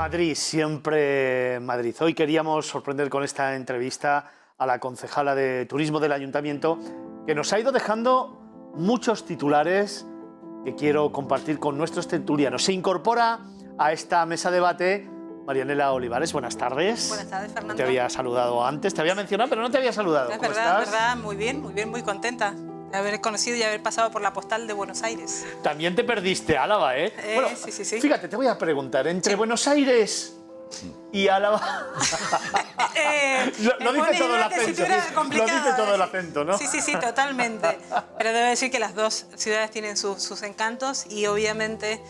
Madrid, siempre Madrid. Hoy queríamos sorprender con esta entrevista a la concejala de Turismo del Ayuntamiento, que nos ha ido dejando muchos titulares que quiero compartir con nuestros tertulianos. Se incorpora a esta mesa de debate Marianela Olivares. Buenas tardes. Buenas tardes, Fernando. Te había saludado antes, te había mencionado, pero no te había saludado. Es ¿Cómo verdad, estás? verdad, muy bien, muy contenta de haber conocido y haber pasado por la postal de Buenos Aires. También te perdiste Álava, ¿eh? Bueno, sí. Fíjate, te voy a preguntar, entre Buenos Aires y Álava... lo dice todo el acento, lo dice todo el acento, ¿no? Sí, totalmente. Pero debo decir que las dos ciudades tienen sus encantos y obviamente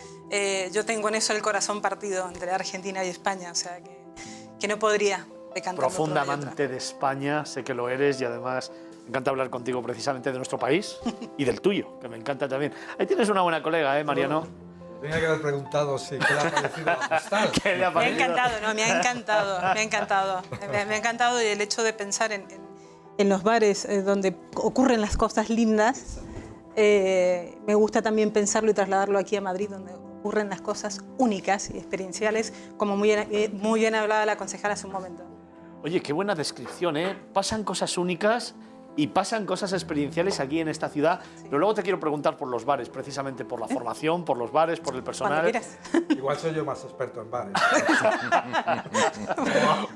yo tengo en eso el corazón partido entre Argentina y España, o sea que no podría decantar. Profunda amante de España, sé que lo eres y además me encanta hablar contigo precisamente de nuestro país y del tuyo, que me encanta también. Ahí tienes una buena colega, ¿eh, Mariano? Tenía que haber preguntado si qué le ha parecido la postal. ¿Qué le ha parecido? Me ha encantado, ¿no? Me ha encantado y el hecho de pensar en los bares donde ocurren las cosas lindas. Me gusta también pensarlo y trasladarlo aquí a Madrid, donde ocurren las cosas únicas y experienciales, como muy bien hablaba la concejala hace un momento. Oye, qué buena descripción, ¿eh? Pasan cosas únicas y pasan cosas experienciales aquí en esta ciudad. Sí. Pero luego te quiero preguntar por los bares, precisamente por la formación, por los bares, por el personal. Cuando quieras. Igual soy yo más experto en bares.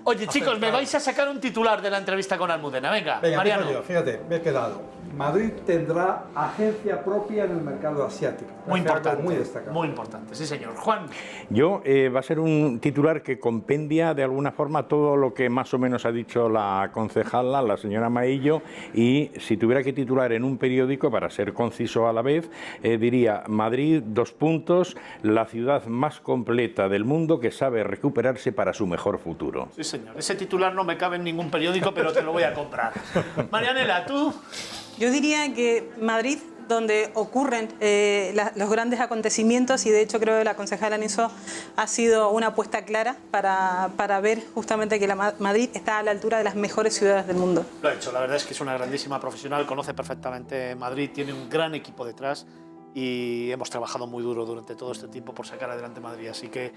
Oye, chicos, me vais a sacar un titular de la entrevista con Almudena. Venga, Mariano. Yo, fíjate, me he quedado. Madrid tendrá agencia propia en el mercado asiático. Muy importante, muy destacado. Muy importante, sí señor. Juan. Yo, va a ser un titular que compendia de alguna forma todo lo que más o menos ha dicho la concejala, la señora Maillo, y si tuviera que titular en un periódico, para ser conciso a la vez, diría: Madrid, la ciudad más completa del mundo que sabe recuperarse para su mejor futuro. Sí señor, ese titular no me cabe en ningún periódico, pero te lo voy a comprar. Marianela, ¿tú? Yo diría que Madrid, donde ocurren los grandes acontecimientos, y de hecho creo que la concejala en eso ha sido una apuesta clara para ver justamente que Madrid está a la altura de las mejores ciudades del mundo. Lo ha hecho, la verdad es que es una grandísima profesional, conoce perfectamente Madrid, tiene un gran equipo detrás y hemos trabajado muy duro durante todo este tiempo por sacar adelante Madrid, así que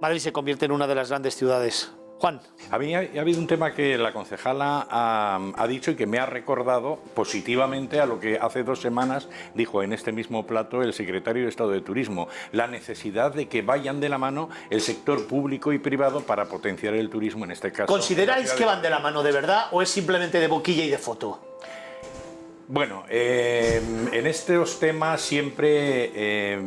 Madrid se convierte en una de las grandes ciudades. Juan. A mí ha habido un tema que la concejala ha dicho y que me ha recordado positivamente a lo que hace 2 semanas dijo en este mismo plato el secretario de Estado de Turismo: la necesidad de que vayan de la mano el sector público y privado para potenciar el turismo en este caso. ¿Consideráis que van de la mano de verdad o es simplemente de boquilla y de foto? Bueno, en estos temas siempre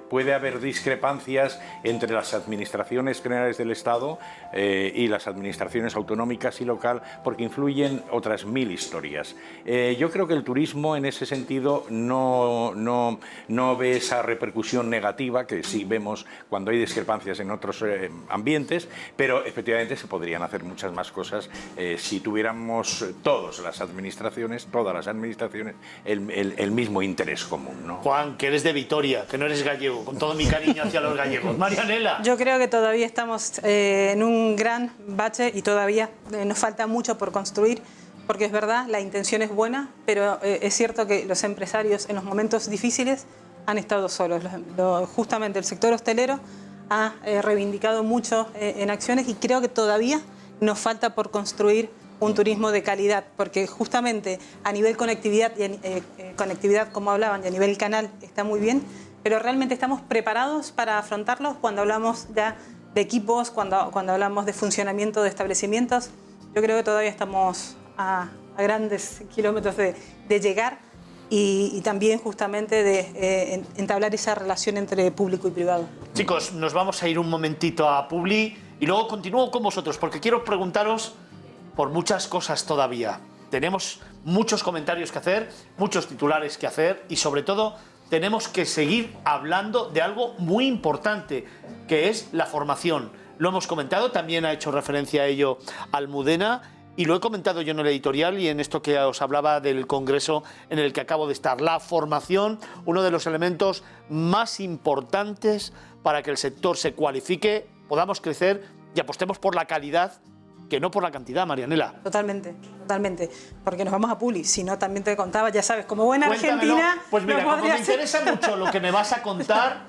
puede haber discrepancias entre las administraciones generales del Estado y las administraciones autonómicas y local, porque influyen otras 1000 historias. Yo creo que el turismo en ese sentido no ve esa repercusión negativa que sí vemos cuando hay discrepancias en otros ambientes, pero efectivamente se podrían hacer muchas más cosas si tuviéramos todas las administraciones el mismo interés común, ¿no? Juan, que eres de Vitoria, que no eres gallego, con todo mi cariño hacia los gallegos. Marianela. Yo creo que todavía estamos en un gran bache y todavía nos falta mucho por construir, porque es verdad, la intención es buena, pero es cierto que los empresarios en los momentos difíciles han estado solos. Justamente el sector hostelero ha reivindicado mucho en acciones y creo que todavía nos falta por construir un turismo de calidad, porque justamente a nivel conectividad, conectividad como hablaban, y a nivel canal está muy bien, pero realmente estamos preparados para afrontarlos cuando hablamos ya de equipos, cuando hablamos de funcionamiento de establecimientos. Yo creo que todavía estamos a grandes kilómetros de llegar y también justamente de entablar esa relación entre público y privado. Chicos, nos vamos a ir un momentito a Publi y luego continúo con vosotros, porque quiero preguntaros por muchas cosas todavía. Tenemos muchos comentarios que hacer, muchos titulares que hacer y sobre todo tenemos que seguir hablando de algo muy importante, que es la formación. Lo hemos comentado, también ha hecho referencia a ello Almudena y lo he comentado yo en el editorial y en esto que os hablaba del congreso en el que acabo de estar. La formación, uno de los elementos más importantes para que el sector se cualifique, podamos crecer y apostemos por la calidad, que no por la cantidad, Marianela. Totalmente, porque nos vamos a Publi, si no también te contaba, ya sabes, como buena Cuéntamelo. argentina... Pues mira, como me interesa mucho lo que me vas a contar,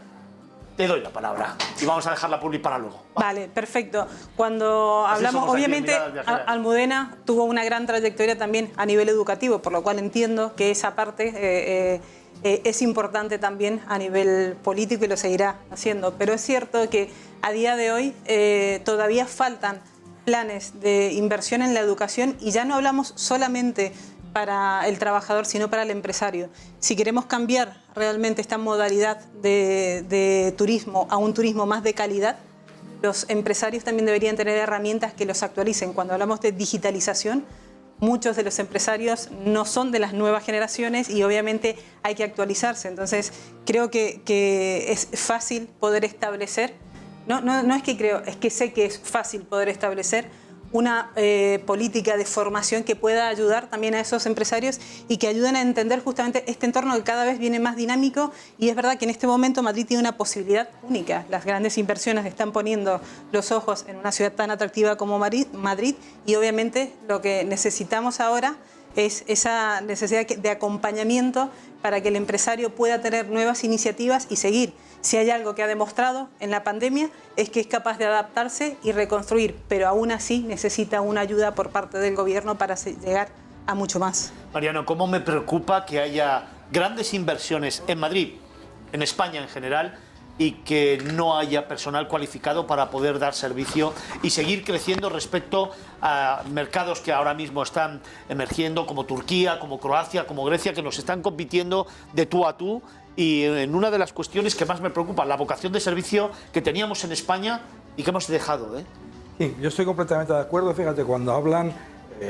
te doy la palabra. Y vamos a dejar la publi para luego. Vale, perfecto. Cuando hablamos, somos aquí, obviamente, miradas viajeras. Almudena tuvo una gran trayectoria también a nivel educativo, por lo cual entiendo que esa parte es importante también a nivel político y lo seguirá haciendo. Pero es cierto que a día de hoy todavía faltan planes de inversión en la educación y ya no hablamos solamente para el trabajador, sino para el empresario. Si queremos cambiar realmente esta modalidad de turismo a un turismo más de calidad, los empresarios también deberían tener herramientas que los actualicen. Cuando hablamos de digitalización, muchos de los empresarios no son de las nuevas generaciones y obviamente hay que actualizarse. Entonces, creo que es fácil poder establecer, no es que creo, es que sé que es fácil poder establecer una política de formación que pueda ayudar también a esos empresarios y que ayuden a entender justamente este entorno que cada vez viene más dinámico. Y es verdad que en este momento Madrid tiene una posibilidad única. Las grandes inversiones están poniendo los ojos en una ciudad tan atractiva como Madrid y obviamente lo que necesitamos ahora es esa necesidad de acompañamiento para que el empresario pueda tener nuevas iniciativas y seguir. Si hay algo que ha demostrado en la pandemia es que es capaz de adaptarse y reconstruir, pero aún así necesita una ayuda por parte del gobierno para llegar a mucho más. Mariano, ¿cómo me preocupa que haya grandes inversiones en Madrid, en España en general, y que no haya personal cualificado para poder dar servicio y seguir creciendo respecto a mercados que ahora mismo están emergiendo, como Turquía, como Croacia, como Grecia, que nos están compitiendo de tú a tú? Y en una de las cuestiones que más me preocupa, la vocación de servicio que teníamos en España y que hemos dejado, ¿eh? Sí, yo estoy completamente de acuerdo. Fíjate, cuando hablan,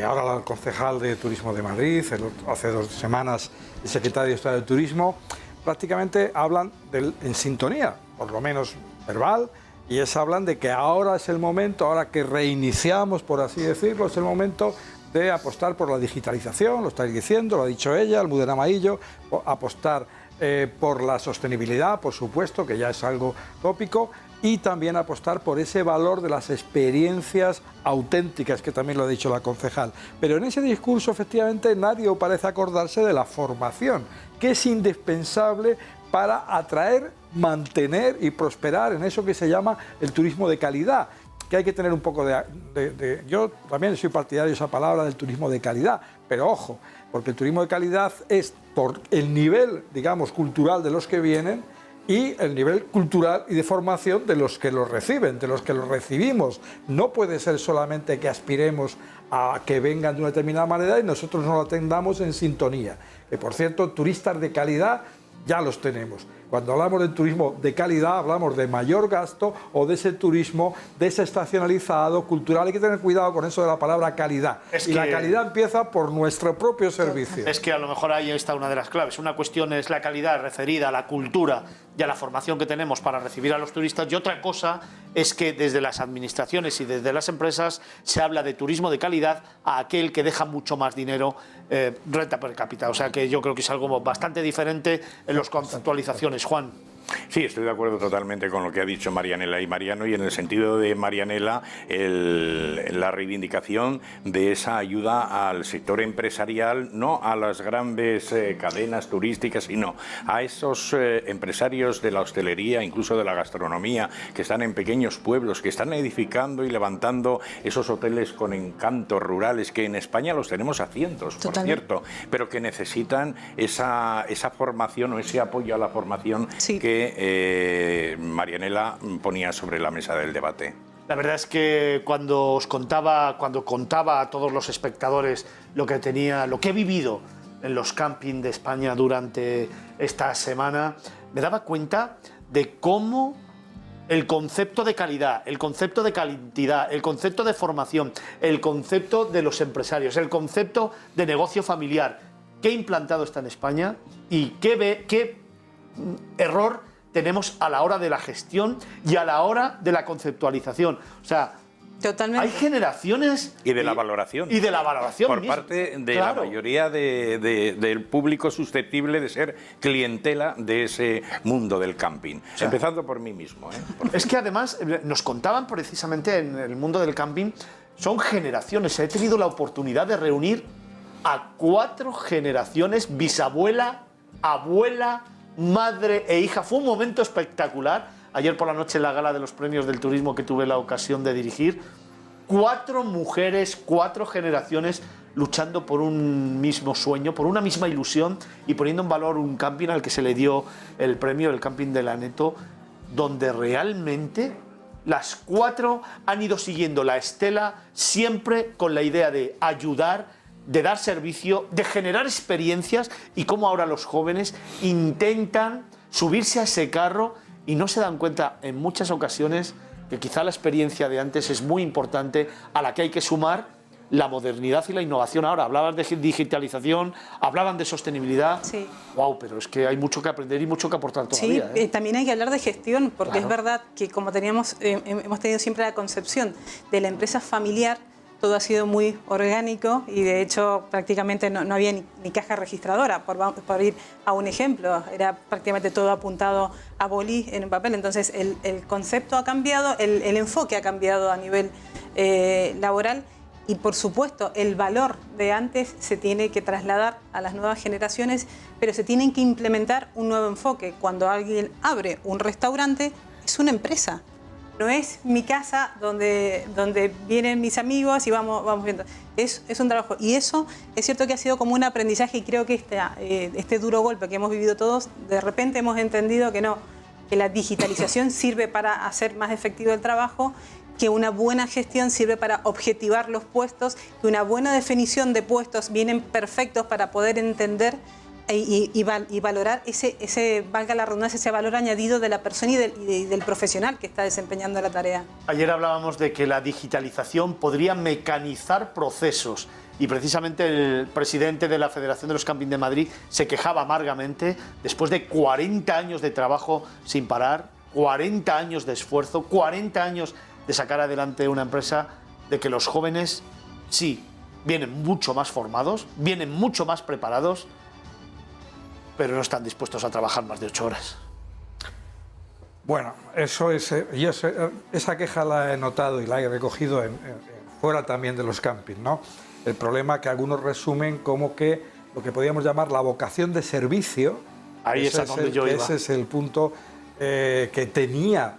ahora el concejal de Turismo de Madrid, hace 2 semanas el secretario de Estado de Turismo, prácticamente hablan en sintonía, por lo menos verbal, y hablan de que ahora es el momento, ahora que reiniciamos, por así decirlo, es el momento de apostar por la digitalización, lo estáis diciendo, lo ha dicho ella, Almudena Maillo, apostar por la sostenibilidad, por supuesto, que ya es algo tópico, y también apostar por ese valor de las experiencias auténticas, que también lo ha dicho la concejal. Pero en ese discurso, efectivamente, nadie parece acordarse de la formación, que es indispensable para atraer, mantener y prosperar en eso que se llama el turismo de calidad, que hay que tener un poco yo también soy partidario de esa palabra del turismo de calidad, pero ojo, porque el turismo de calidad es por el nivel, digamos, cultural de los que vienen y el nivel cultural y de formación de los que lo reciben, de los que lo recibimos. No puede ser solamente que aspiremos a que vengan de una determinada manera y nosotros no lo atendamos en sintonía. Que, por cierto, turistas de calidad ya los tenemos. Cuando hablamos de turismo de calidad, hablamos de mayor gasto o de ese turismo desestacionalizado, cultural. Hay que tener cuidado con eso de la palabra calidad. La calidad empieza por nuestro propio servicio. Es que a lo mejor ahí está una de las claves. Una cuestión es la calidad referida a la cultura y a la formación que tenemos para recibir a los turistas, y otra cosa es que desde las administraciones y desde las empresas se habla de turismo de calidad a aquel que deja mucho más dinero renta per cápita. O sea que yo creo que es algo bastante diferente en las conceptualizaciones. Juan. Sí, estoy de acuerdo totalmente con lo que ha dicho Marianela y Mariano, y en el sentido de Marianela, la reivindicación de esa ayuda al sector empresarial, no a las grandes cadenas turísticas, sino a esos empresarios de la hostelería, incluso de la gastronomía, que están en pequeños pueblos, que están edificando y levantando esos hoteles con encantos rurales, que en España los tenemos a cientos, por cierto, pero que necesitan esa formación o ese apoyo a la formación que Marianela ponía sobre la mesa del debate. La verdad es que cuando contaba a todos los espectadores lo que he vivido en los campings de España durante esta semana, me daba cuenta de cómo el concepto de calidad, el concepto de cantidad, el concepto de formación, el concepto de los empresarios, el concepto de negocio familiar, qué implantado está en España y qué error tenemos a la hora de la gestión y a la hora de la conceptualización. O sea, totalmente. Hay generaciones... Y de la valoración. Y de la valoración por misma. parte de la mayoría del público susceptible de ser clientela de ese mundo del camping. O sea, empezando por mí mismo. Es que además nos contaban precisamente en el mundo del camping, son generaciones. He tenido la oportunidad de reunir a 4 generaciones, bisabuela, abuela, madre e hija. Fue un momento espectacular ayer por la noche en la gala de los premios del turismo que tuve la ocasión de dirigir, 4 mujeres, 4 generaciones luchando por un mismo sueño, por una misma ilusión y poniendo en valor un camping al que se le dio el premio, el camping de la Neto, donde realmente las 4 han ido siguiendo la estela siempre con la idea de ayudar, de dar servicio, de generar experiencias y cómo ahora los jóvenes intentan subirse a ese carro y no se dan cuenta en muchas ocasiones que quizá la experiencia de antes es muy importante, a la que hay que sumar la modernidad y la innovación. Ahora hablaban de digitalización, hablaban de sostenibilidad. Sí. Wow, pero es que hay mucho que aprender y mucho que aportar todavía. Sí, también hay que hablar de gestión, porque Claro. es verdad que como hemos tenido siempre la concepción de la empresa familiar, todo ha sido muy orgánico y de hecho prácticamente no había ni caja registradora, por ir a un ejemplo, era prácticamente todo apuntado a boli en un papel. Entonces el concepto ha cambiado, el enfoque ha cambiado a nivel laboral y por supuesto el valor de antes se tiene que trasladar a las nuevas generaciones, pero se tienen que implementar un nuevo enfoque. Cuando alguien abre un restaurante es una empresa. No es mi casa donde vienen mis amigos y vamos viendo. Es un trabajo. Y eso es cierto que ha sido como un aprendizaje y creo que este duro golpe que hemos vivido todos, de repente hemos entendido que no, que la digitalización sirve para hacer más efectivo el trabajo, que una buena gestión sirve para objetivar los puestos, que una buena definición de puestos vienen perfectos para poder entender y valorar valga la redundancia, ese valor añadido de la persona y del profesional que está desempeñando la tarea. Ayer hablábamos de que la digitalización podría mecanizar procesos y precisamente el presidente de la Federación de los Campings de Madrid se quejaba amargamente después de 40 años de trabajo sin parar, 40 años de esfuerzo, 40 años de sacar adelante una empresa, de que los jóvenes sí vienen mucho más formados, vienen mucho más preparados, pero no están dispuestos a trabajar más de 8 horas. Bueno, esa queja la he notado y la he recogido fuera también de los campings, ¿no? El problema que algunos resumen como que lo que podríamos llamar la vocación de servicio. Ahí es a donde yo iba. Ese es el punto que tenía,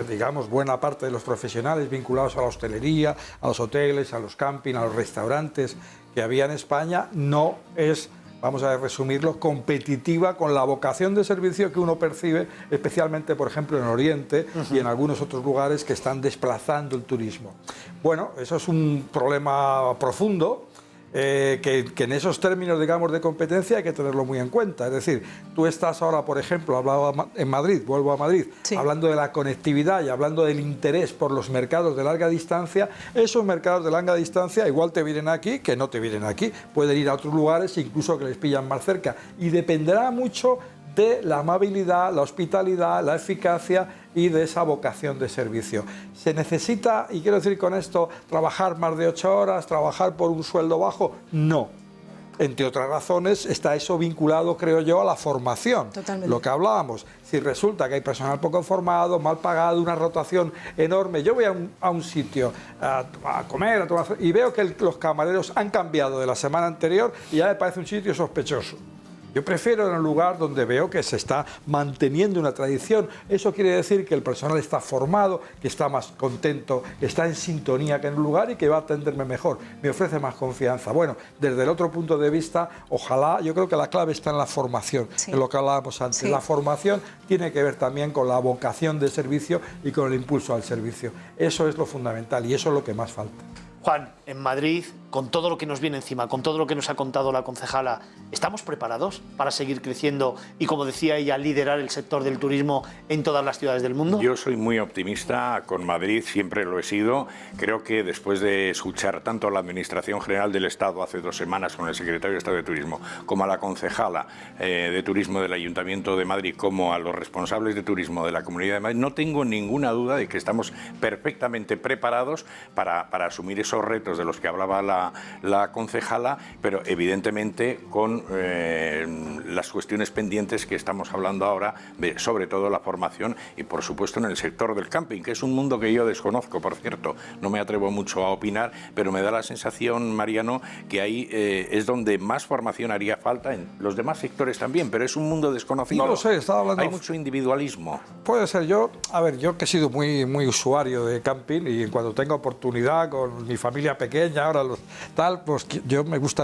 digamos, buena parte de los profesionales vinculados a la hostelería, a los hoteles, a los campings, a los restaurantes que había en España. No es, vamos a resumirlo, competitiva con la vocación de servicio que uno percibe, especialmente, por ejemplo, en Oriente y en algunos otros lugares que están desplazando el turismo. Bueno, eso es un problema profundo que en esos términos, digamos, de competencia hay que tenerlo muy en cuenta. Es decir, tú estás ahora, por ejemplo, hablaba en Madrid, vuelvo a Madrid, sí, hablando de la conectividad y hablando del interés por los mercados de larga distancia. Esos mercados de larga distancia igual te vienen aquí que no te vienen aquí. Pueden ir a otros lugares, incluso que les pillan más cerca. Y dependerá mucho de la amabilidad, la hospitalidad, la eficacia y de esa vocación de servicio. ¿Se necesita, y quiero decir con esto, trabajar más de 8 horas, trabajar por un sueldo bajo? No. Entre otras razones está eso vinculado, creo yo, a la formación. Totalmente. Lo que hablábamos. Si resulta que hay personal poco formado, mal pagado, una rotación enorme. Yo voy a un sitio a comer, a tomar, y veo que los camareros han cambiado de la semana anterior y ya me parece un sitio sospechoso. Yo prefiero en un lugar donde veo que se está manteniendo una tradición. Eso quiere decir que el personal está formado, que está más contento, que está en sintonía que en un lugar y que va a atenderme mejor, me ofrece más confianza. Bueno, desde el otro punto de vista, ojalá, yo creo que la clave está en la formación, sí, en lo que hablábamos antes. Sí. La formación tiene que ver también con la vocación de servicio y con el impulso al servicio. Eso es lo fundamental y eso es lo que más falta. Juan, en Madrid, con todo lo que nos viene encima, con todo lo que nos ha contado la concejala, ¿estamos preparados para seguir creciendo y, como decía ella, liderar el sector del turismo en todas las ciudades del mundo? Yo soy muy optimista con Madrid, siempre lo he sido. Creo que después de escuchar tanto a la Administración General del Estado hace 2 semanas con el Secretario de Estado de Turismo, como a la concejala de Turismo del Ayuntamiento de Madrid, como a los responsables de turismo de la Comunidad de Madrid, no tengo ninguna duda de que estamos perfectamente preparados para asumir esos retos de los que hablaba la la concejala, pero evidentemente con las cuestiones pendientes que estamos hablando ahora, sobre todo la formación y por supuesto en el sector del camping, que es un mundo que yo desconozco, por cierto, no me atrevo mucho a opinar, pero me da la sensación, Mariano, que ahí es donde más formación haría falta, en los demás sectores también, pero es un mundo desconocido. No lo sé, estaba hablando... Hay mucho individualismo. Puede ser. Yo que he sido muy usuario de camping y cuando tengo oportunidad con mi familia pequeña, ahora pues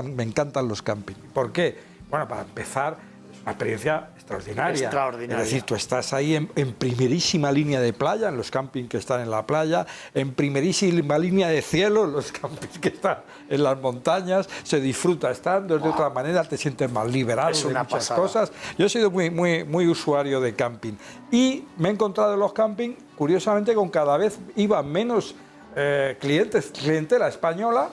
me encantan los camping. ¿Por qué? Bueno, para empezar, es una experiencia extraordinaria. Es decir, tú estás ahí en primerísima línea de playa, en los campings que están en la playa, en primerísima línea de cielo, en los campings que están en las montañas, se disfruta estando, de otra manera te sientes más liberado de muchas cosas. Yo he sido muy usuario de camping y me he encontrado en los campings, curiosamente, con cada vez iba menos clientela española,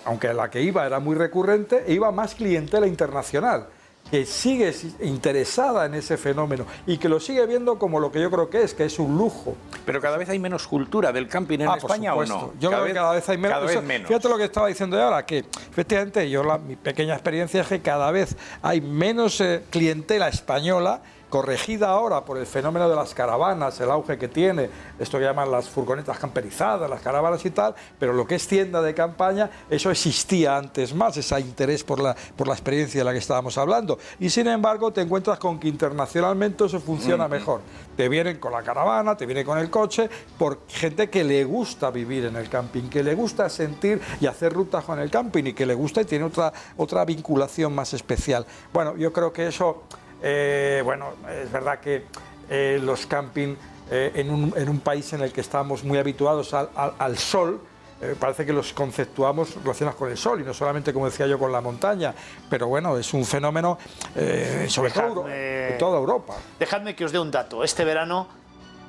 aunque la que iba era muy recurrente, e iba más clientela internacional, que sigue interesada en ese fenómeno y que lo sigue viendo como lo que yo creo que es un lujo. Pero cada vez hay menos cultura del camping en España, ¿o no? Yo creo que cada vez hay menos. Cada vez menos. Fíjate lo que estaba diciendo yo ahora, que efectivamente mi pequeña experiencia es que cada vez hay menos clientela española, corregida ahora por el fenómeno de las caravanas, el auge que tiene, esto que llaman las furgonetas camperizadas, las caravanas y tal, pero lo que es tienda de campaña, eso existía antes más, ese interés por la experiencia de la que estábamos hablando. Y sin embargo, te encuentras con que internacionalmente eso funciona mejor. Te vienen con la caravana, te vienen con el coche, por gente que le gusta vivir en el camping, que le gusta sentir y hacer rutas con el camping y que le gusta y tiene otra vinculación más especial. Bueno, yo creo que eso... es verdad que los camping en un país en el que estamos muy habituados al sol, parece que los conceptuamos relacionados con el sol y no solamente, como decía yo, con la montaña, pero bueno, es un fenómeno sobre todo en toda Europa. Dejadme que os dé un dato. Este verano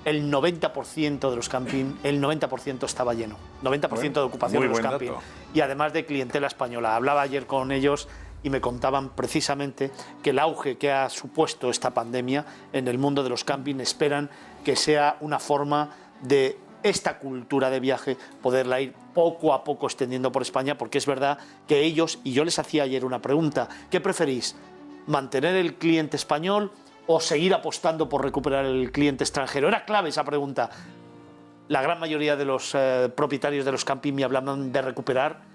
el 90% de los camping, el 90% estaba lleno, 90% de ocupación de los camping. Dato. Y además de clientela española. Hablaba ayer con ellos y me contaban precisamente que el auge que ha supuesto esta pandemia en el mundo de los camping esperan que sea una forma de esta cultura de viaje poderla ir poco a poco extendiendo por España, porque es verdad que ellos, y yo les hacía ayer una pregunta, ¿qué preferís? ¿Mantener el cliente español o seguir apostando por recuperar el cliente extranjero? Era clave esa pregunta. La gran mayoría de los propietarios de los camping me hablaban de recuperar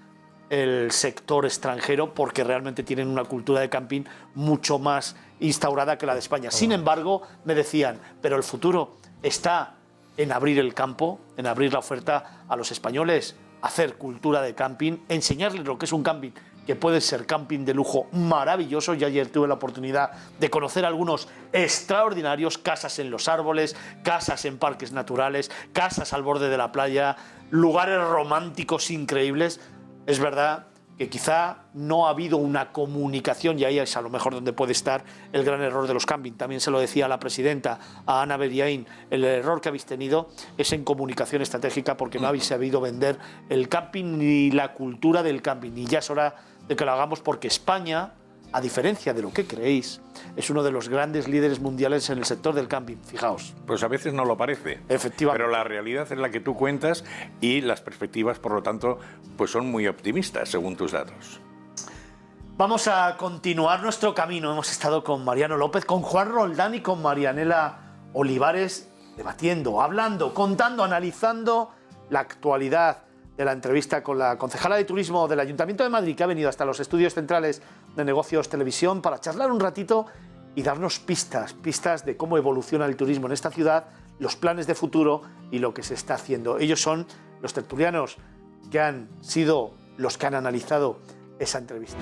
el sector extranjero porque realmente tienen una cultura de camping mucho más instaurada que la de España. Sin embargo, me decían, pero el futuro está en abrir el campo, en abrir la oferta a los españoles, hacer cultura de camping, enseñarles lo que es un camping, que puede ser camping de lujo maravilloso. Yo ayer tuve la oportunidad de conocer algunos extraordinarios, casas en los árboles, casas en parques naturales, casas al borde de la playa, lugares románticos increíbles. Es verdad que quizá no ha habido una comunicación, y ahí es a lo mejor donde puede estar el gran error de los camping. También se lo decía a la presidenta, a Ana Beriaín, el error que habéis tenido es en comunicación estratégica, porque no habéis sabido vender el camping ni la cultura del camping. Y ya es hora de que lo hagamos, porque España, a diferencia de lo que creéis, es uno de los grandes líderes mundiales en el sector del camping, fijaos. Pues a veces no lo parece. Efectivamente. Pero la realidad es la que tú cuentas y las perspectivas, por lo tanto, pues son muy optimistas, según tus datos. Vamos a continuar nuestro camino. Hemos estado con Mariano López, con Juan Roldán y con Marianela Olivares, debatiendo, hablando, contando, analizando la actualidad de la entrevista con la concejala de Turismo del Ayuntamiento de Madrid, que ha venido hasta los estudios centrales de Negocios Televisión para charlar un ratito y darnos pistas de cómo evoluciona el turismo en esta ciudad, los planes de futuro y lo que se está haciendo. Ellos son los tertulianos que han sido los que han analizado esa entrevista.